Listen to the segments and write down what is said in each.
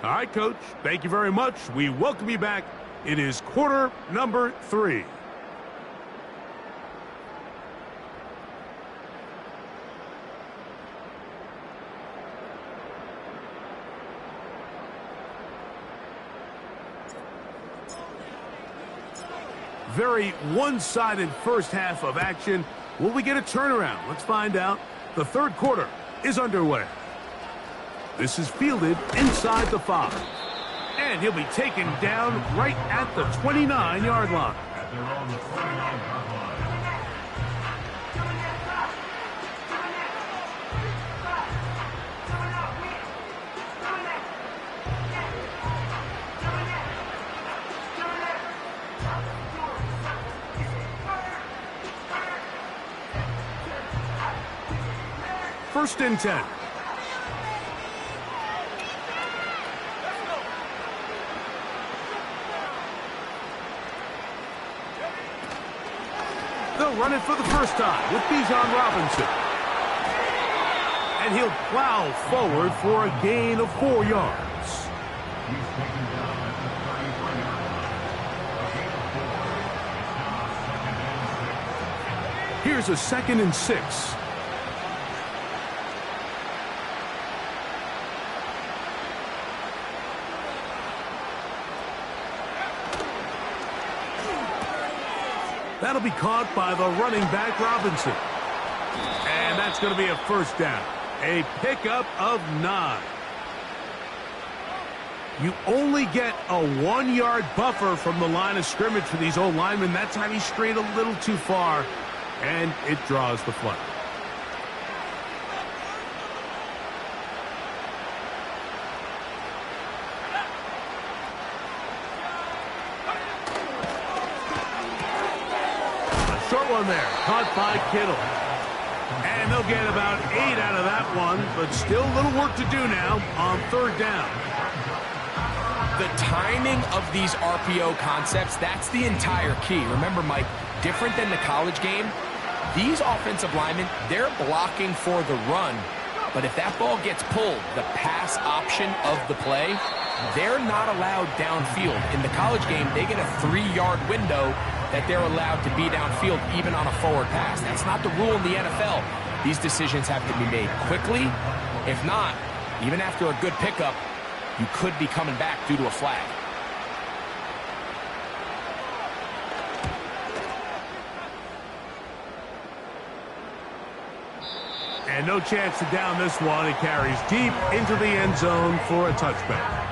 All right, Coach. Thank you very much. We welcome you back. It is quarter number 3. Very one-sided first half of action. Will we get a turnaround? Let's find out. The third quarter is underway. This is fielded inside the 5. And he'll be taken down right at the 29-yard line. First and 10. They'll run it for the first time with Bijan Robinson. And he'll plow forward for a gain of 4 yards. Here's a 2nd and 6. That'll be caught by the running back, Robinson. And that's going to be a first down. A pickup of 9. You only get a 1-yard buffer from the line of scrimmage for these old linemen. That time he strayed a little too far, and it draws the flag. Short one there, caught by Kittle. And they'll get about 8 out of that one, but still a little work to do now on third down. The timing of these RPO concepts, that's the entire key. Remember, Mike, different than the college game, these offensive linemen, they're blocking for the run. But if that ball gets pulled, the pass option of the play, they're not allowed downfield. In the college game, they get a 3-yard window that they're allowed to be downfield even on a forward pass. That's not the rule in the NFL. These decisions have to be made quickly. If not, even after a good pickup, you could be coming back due to a flag. And no chance to down this one. It carries deep into the end zone for a touchback.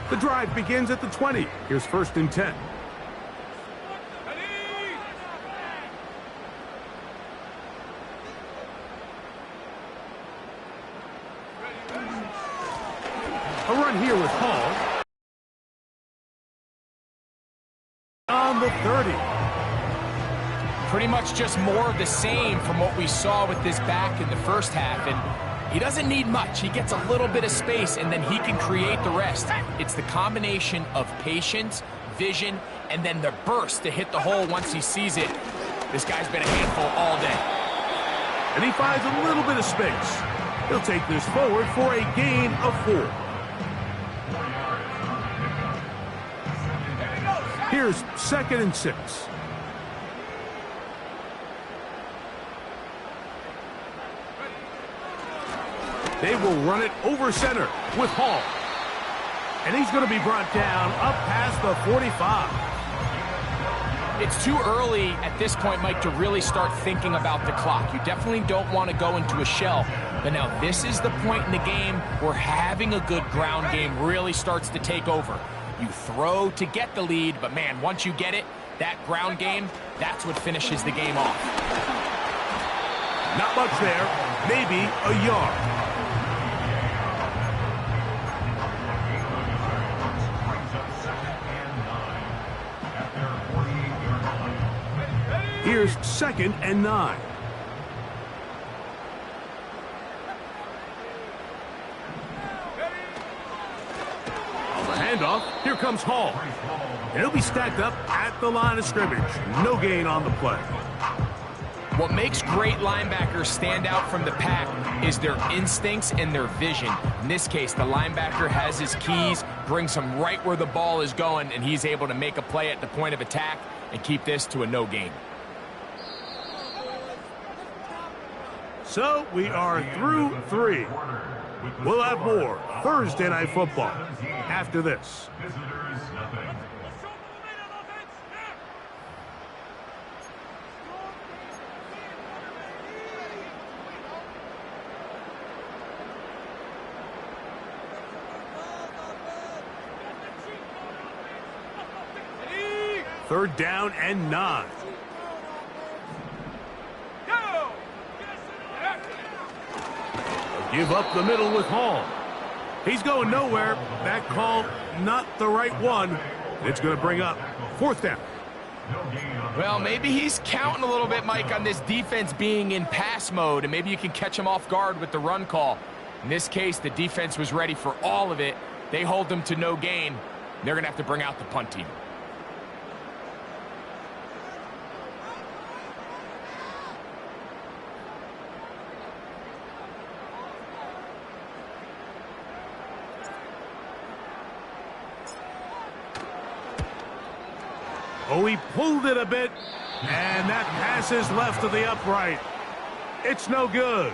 The drive begins at the 20. Here's first and 10. A run here with Hall. On the 30. Pretty much just more of the same from what we saw with this back in the first half. And he doesn't need much. He gets a little bit of space, and then he can create the rest. It's the combination of patience, vision, and then the burst to hit the hole once he sees it. This guy's been a handful all day. And he finds a little bit of space. He'll take this forward for a gain of 4. Here's 2nd and 6. They will run it over center with Hall. And he's going to be brought down up past the 45. It's too early at this point, Mike, to really start thinking about the clock. You definitely don't want to go into a shell. But now this is the point in the game where having a good ground game really starts to take over. You throw to get the lead, but man, once you get it, that ground game, that's what finishes the game off. Not much there, maybe a yard. Here's 2nd and 9. On the handoff, here comes Hall. And he'll be stacked up at the line of scrimmage. No gain on the play. What makes great linebackers stand out from the pack is their instincts and their vision. In this case, the linebacker has his keys, brings him right where the ball is going, and he's able to make a play at the point of attack and keep this to a no gain. So we are through 3. We'll have more Thursday Night Football after this. Third down and 9. Give up the middle with Hall. He's going nowhere. That call, not the right one. It's going to bring up 4th down. Well, maybe he's counting a little bit, Mike, on this defense being in pass mode, and maybe you can catch him off guard with the run call. In this case, the defense was ready for all of it. They hold them to no gain. They're going to have to bring out the punt team. Oh, he pulled it a bit, and that pass is left to the upright. It's no good,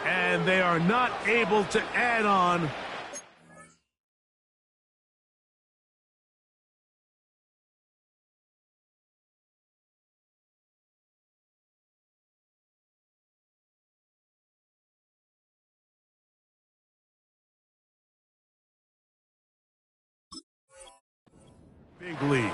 and they are not able to add on. Big lead.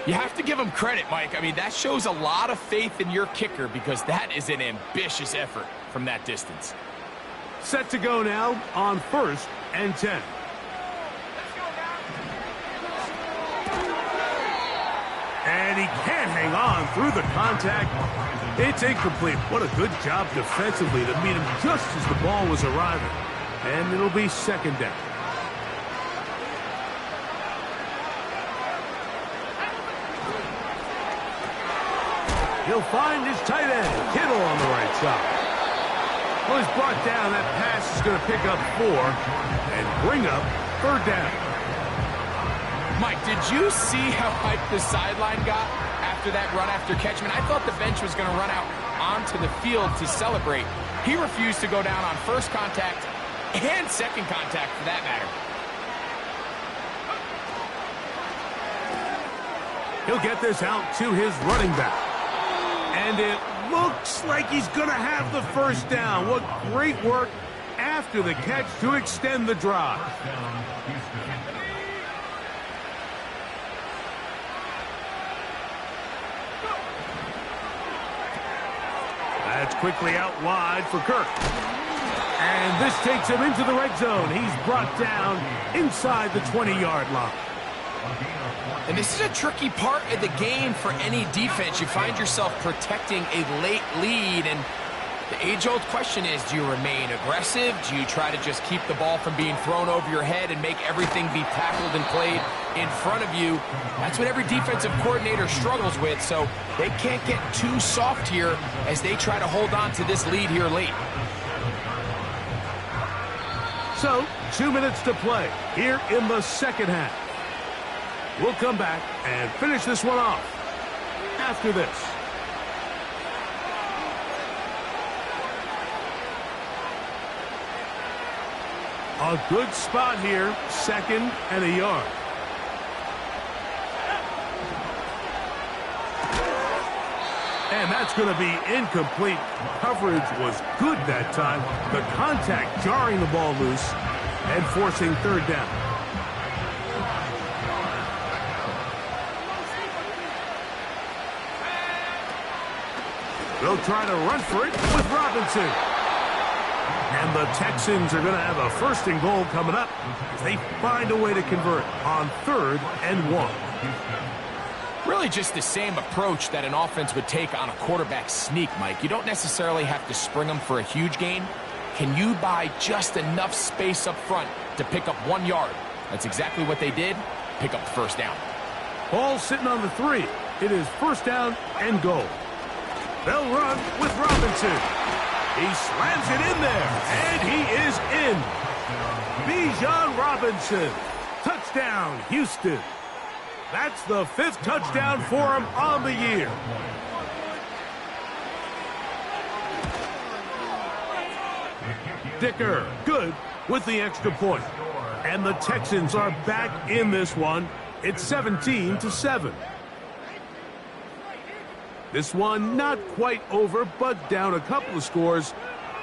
You have to give him credit, Mike. I mean, that shows a lot of faith in your kicker because that is an ambitious effort from that distance. Set to go now on 1st and 10. And he can't hang on through the contact. It's incomplete. What a good job defensively to meet him just as the ball was arriving. And it'll be 2nd down. He'll find his tight end, Kittle, on the right side. Well, he's brought down. That pass is going to pick up 4 and bring up 3rd down. Mike, did you see how hyped the sideline got after that run after catch? I mean, I thought the bench was going to run out onto the field to celebrate. He refused to go down on first contact and second contact, for that matter. He'll get this out to his running back. And it looks like he's going to have the 1st down. What great work after the catch to extend the drive. That's quickly out wide for Kirk. And this takes him into the red zone. He's brought down inside the 20-yard line. And this is a tricky part of the game for any defense. You find yourself protecting a late lead, and the age-old question is, do you remain aggressive? Do you try to just keep the ball from being thrown over your head and make everything be tackled and played in front of you? That's what every defensive coordinator struggles with, so they can't get too soft here as they try to hold on to this lead here late. So, 2 minutes to play here in the 2nd half. We'll come back and finish this one off after this. A good spot here, 2nd and a yard. And that's going to be incomplete. Coverage was good that time. The contact jarring the ball loose and forcing 3rd down. They'll try to run for it with Robinson. And the Texans are going to have a 1st and goal coming up if they find a way to convert on 3rd and 1. Really just the same approach that an offense would take on a quarterback sneak, Mike. You don't necessarily have to spring them for a huge gain. Can you buy just enough space up front to pick up 1 yard? That's exactly what they did. Pick up the 1st down. Ball sitting on the 3. It is 1st down and goal. They'll run with Robinson. He slams it in there, and he is in. Bijan Robinson. Touchdown, Houston. That's the 5th touchdown for him on the year. Dicker, good with the extra point. And the Texans are back in this one. It's 17-7. This one not quite over, but down a couple of scores.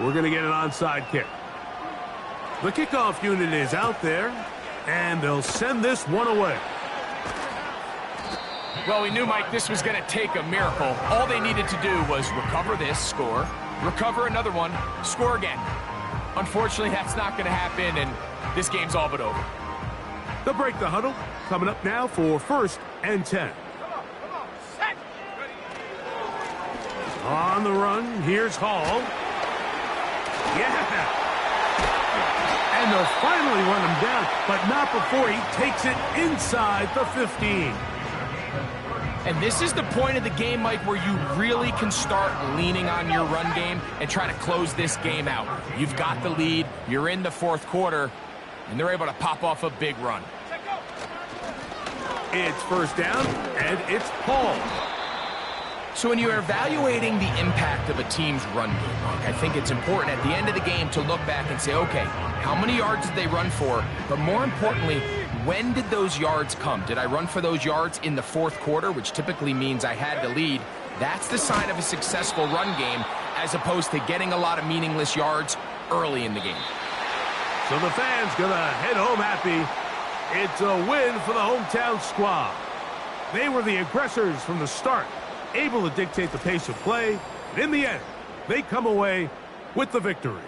We're going to get an onside kick. The kickoff unit is out there, and they'll send this one away. Well, we knew, Mike, this was going to take a miracle. All they needed to do was recover this, score, recover another one, score again. Unfortunately, that's not going to happen, and this game's all but over. They'll break the huddle. Coming up now for 1st and 10. On the run, here's Hall. Yeah! And they'll finally run him down, but not before he takes it inside the 15. And this is the point of the game, Mike, where you really can start leaning on your run game and try to close this game out. You've got the lead, you're in the 4th quarter, and they're able to pop off a big run. It's 1st down, and it's Paul. So when you're evaluating the impact of a team's run game, Mike, I think it's important at the end of the game to look back and say, okay, how many yards did they run for? But more importantly, when did those yards come? Did I run for those yards in the 4th quarter, which typically means I had the lead? That's the sign of a successful run game, as opposed to getting a lot of meaningless yards early in the game. So the fans gonna head home happy. It's a win for the hometown squad. They were the aggressors from the start, able to dictate the pace of play, and in the end, they come away with the victory.